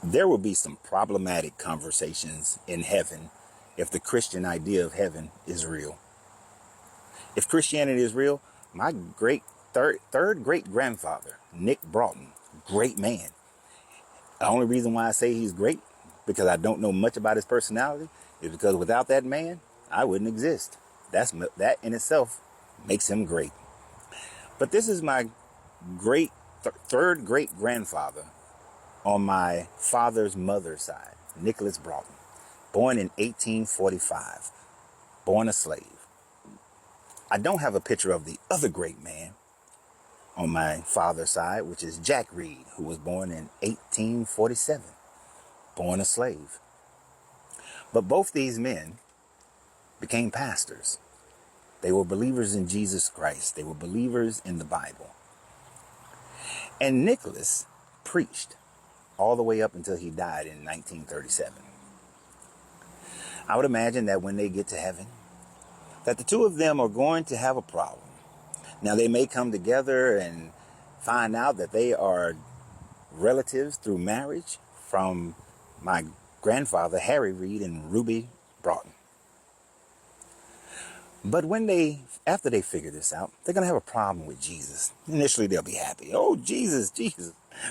There will be some problematic conversations in heaven if the Christian idea of heaven is real. If Christianity is real, my third great grandfather, Nick Broughton, great man. The only reason why I say he's great, because I don't know much about his personality, is because without that man, I wouldn't exist. That in itself makes him great. But this is my third great grandfather on my father's mother's side, Nicholas Broughton, born in 1845, born a slave. I don't have a picture of the other great man on my father's side, which is Jack Reed, who was born in 1847, born a slave. But both these men became pastors. They were believers in Jesus Christ. They were believers in the Bible. And Nicholas preached all the way up until he died in 1937. I would imagine that when they get to heaven, that the two of them are going to have a problem. Now, they may come together and find out that they are relatives through marriage from my grandfather, Harry Reed and Ruby Broughton. But after they figure this out, they're going to have a problem with Jesus. Initially, they'll be happy. Oh, Jesus,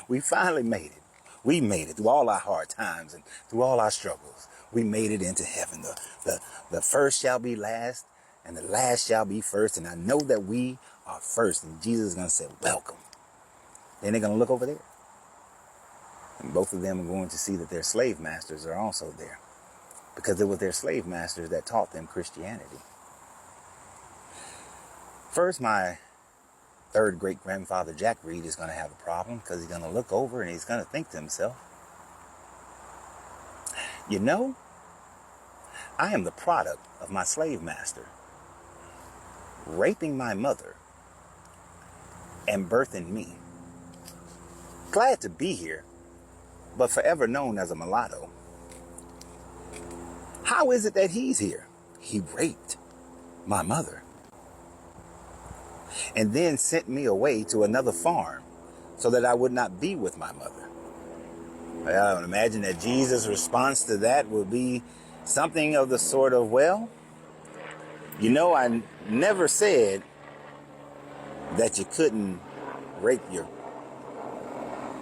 we finally made it. We made it through all our hard times and through all our struggles. We made it into heaven. The first shall be last and the last shall be first. And I know that we are first. And Jesus is going to say, welcome. Then they're going to look over there. And both of them are going to see that their slave masters are also there. Because it was their slave masters that taught them Christianity. First, my third great grandfather, Jack Reed, is going to have a problem because he's going to look over and he's going to think to himself, you know, I am the product of my slave master raping my mother and birthing me. Glad to be here, but forever known as a mulatto. How is it that he's here? He raped my mother and then sent me away to another farm so that I would not be with my mother. I would imagine that Jesus' response to that would be something of the sort of, well, you know, I never said that you couldn't rape your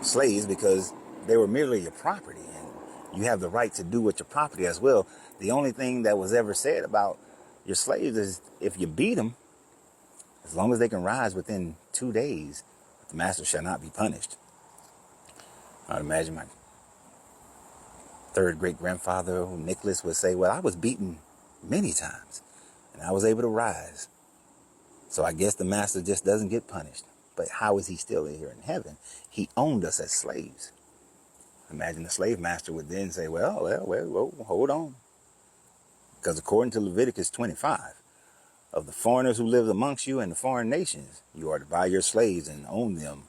slaves because they were merely your property and you have the right to do with your property as well. The only thing that was ever said about your slaves is if you beat them, as long as they can rise within 2 days, the master shall not be punished. I would imagine my third great grandfather, Nicholas, would say, well, I was beaten many times and I was able to rise. So I guess the master just doesn't get punished. But how is he still here in heaven? He owned us as slaves. Imagine the slave master would then say, well, hold on. Because according to Leviticus 25, of the foreigners who live amongst you and the foreign nations, you are to buy your slaves and own them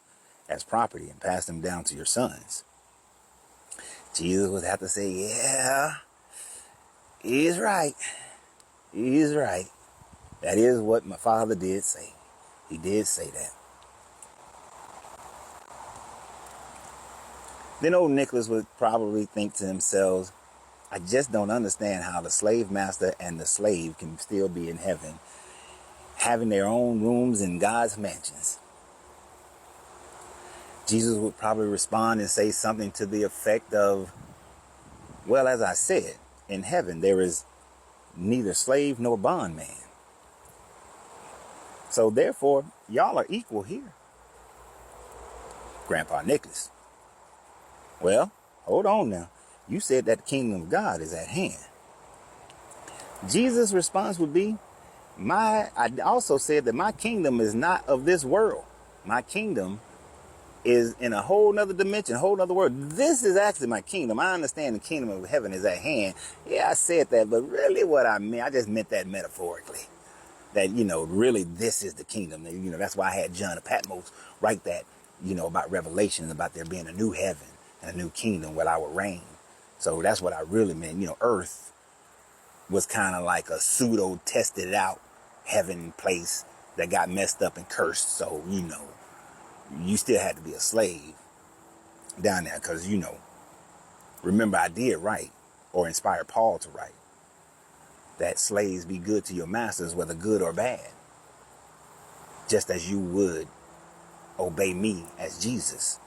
as property and pass them down to your sons. Jesus would have to say, yeah, he's right. He's right. That is what my father did say. He did say that. Then old Nicholas would probably think to themselves, I just don't understand how the slave master and the slave can still be in heaven, having their own rooms in God's mansions. Jesus would probably respond and say something to the effect of, well, as I said, in heaven there is neither slave nor bondman. So therefore, y'all are equal here. Grandpa Nicholas. Well, hold on now. You said that the kingdom of God is at hand. Jesus' response would be, I also said that my kingdom is not of this world. My kingdom is in a whole nother dimension, a whole nother world. This is actually my kingdom. I understand the kingdom of heaven is at hand. Yeah, I said that, but really what I meant, I just meant that metaphorically. That, really this is the kingdom. That's why I had John of Patmos write that, about Revelation, about there being a new heaven and a new kingdom where I would reign. So that's what I really meant. Earth was kind of like a pseudo tested out heaven place that got messed up and cursed. So, you still had to be a slave down there because, Remember, I did write, or inspired Paul to write, that slaves be good to your masters, whether good or bad, just as you would obey me as Jesus.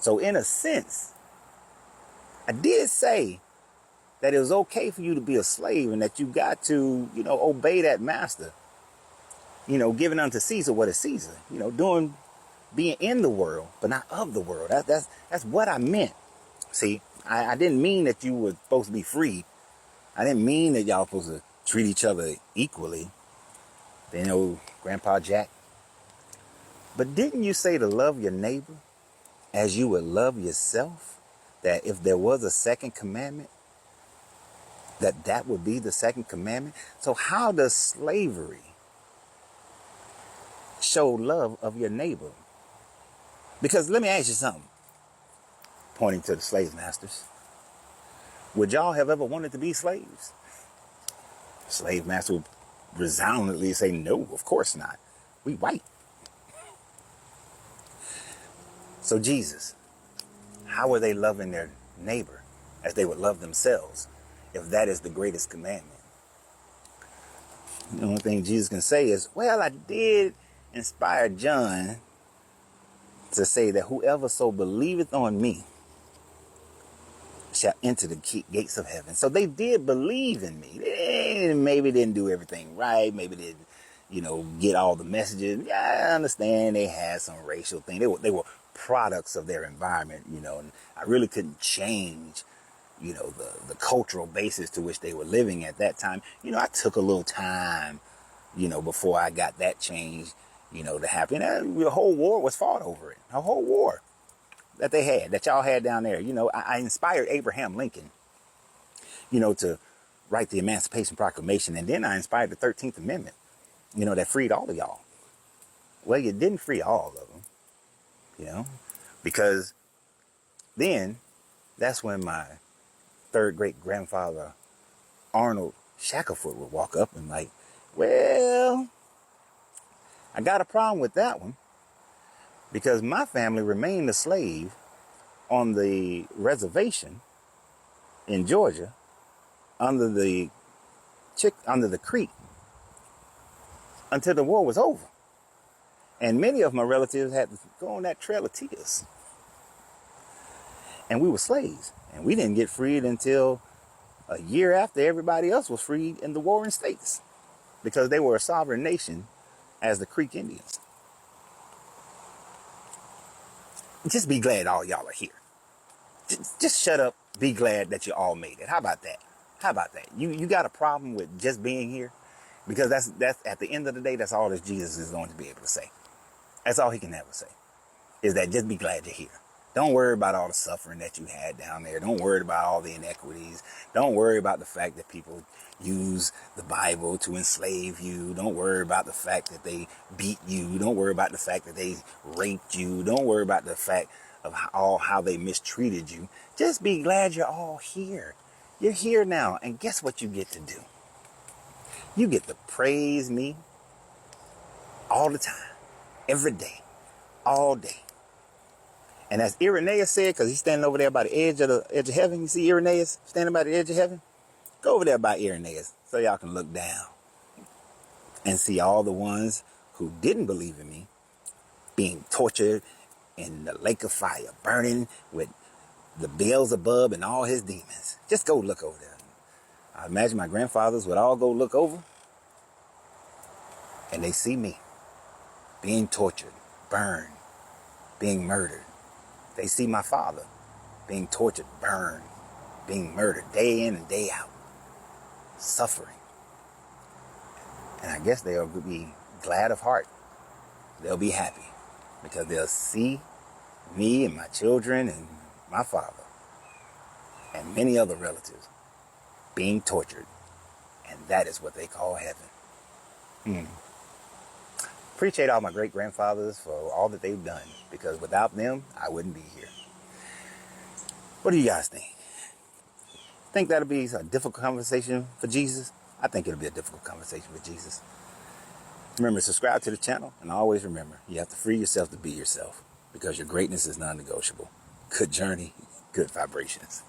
So in a sense, I did say that it was okay for you to be a slave and that you got to, obey that master, giving unto Caesar what is Caesar, being in the world, but not of the world. That's what I meant. See, I didn't mean that you were supposed to be free. I didn't mean that y'all supposed to treat each other equally. Grandpa Jack. But didn't you say to love your neighbor as you would love yourself? That if there was a second commandment, that would be the second commandment? So how does slavery show love of your neighbor? Because let me ask you something, pointing to the slave masters. Would y'all have ever wanted to be slaves? Slave master would resoundingly say, no, of course not. We white. So Jesus, how are they loving their neighbor as they would love themselves if that is the greatest commandment? The only thing Jesus can say is, well, I did inspire John to say that whoever so believeth on me shall enter the gates of heaven. So they did believe in me. They maybe didn't do everything right. Maybe didn't, get all the messages. Yeah, I understand they had some racial thing. They were products of their environment, and I really couldn't change, the cultural basis to which they were living at that time. I took a little time, before I got that change, to happen. And the whole war was fought over it. A whole war that y'all had down there. I inspired Abraham Lincoln, to write the Emancipation Proclamation. And then I inspired the 13th Amendment, that freed all of y'all. Well, you didn't free all of them, because then that's when my third great grandfather, Arnold Shackelford, would walk up and like, well, I got a problem with that one, because my family remained a slave on the reservation in Georgia under the creek until the war was over. And many of my relatives had to go on that Trail of Tears. And we were slaves. And we didn't get freed until a year after everybody else was freed in the warring states, because they were a sovereign nation as the Creek Indians. Just be glad all y'all are here. Just shut up. Be glad that you all made it. How about that? How about that? You got a problem with just being here? Because that's at the end of the day, that's all that Jesus is going to be able to say. That's all he can ever say, is that just be glad you're here. Don't worry about all the suffering that you had down there. Don't worry about all the inequities. Don't worry about the fact that people use the Bible to enslave you. Don't worry about the fact that they beat you. Don't worry about the fact that they raped you. Don't worry about the fact of how they mistreated you. Just be glad you're all here. You're here now. And guess what you get to do? You get to praise me all the time, every day, all day. And as Irenaeus said, because he's standing over there by the edge of heaven. You see Irenaeus standing by the edge of heaven? Go over there by Irenaeus so y'all can look down and see all the ones who didn't believe in me being tortured in the lake of fire, burning with the Beelzebub and all his demons. Just go look over there. I imagine my grandfathers would all go look over, and they see me being tortured, burned, being murdered. They see my father being tortured, burned, being murdered day in and day out, suffering. And I guess they'll be glad of heart. They'll be happy because they'll see me and my children and my father and many other relatives being tortured. And that is what they call heaven. Appreciate all my great grandfathers for all that they've done, because without them, I wouldn't be here. What do you guys think? Think that'll be a difficult conversation for Jesus? I think it'll be a difficult conversation for Jesus. Remember, subscribe to the channel, and always remember, you have to free yourself to be yourself, because your greatness is non-negotiable. Good journey, good vibrations.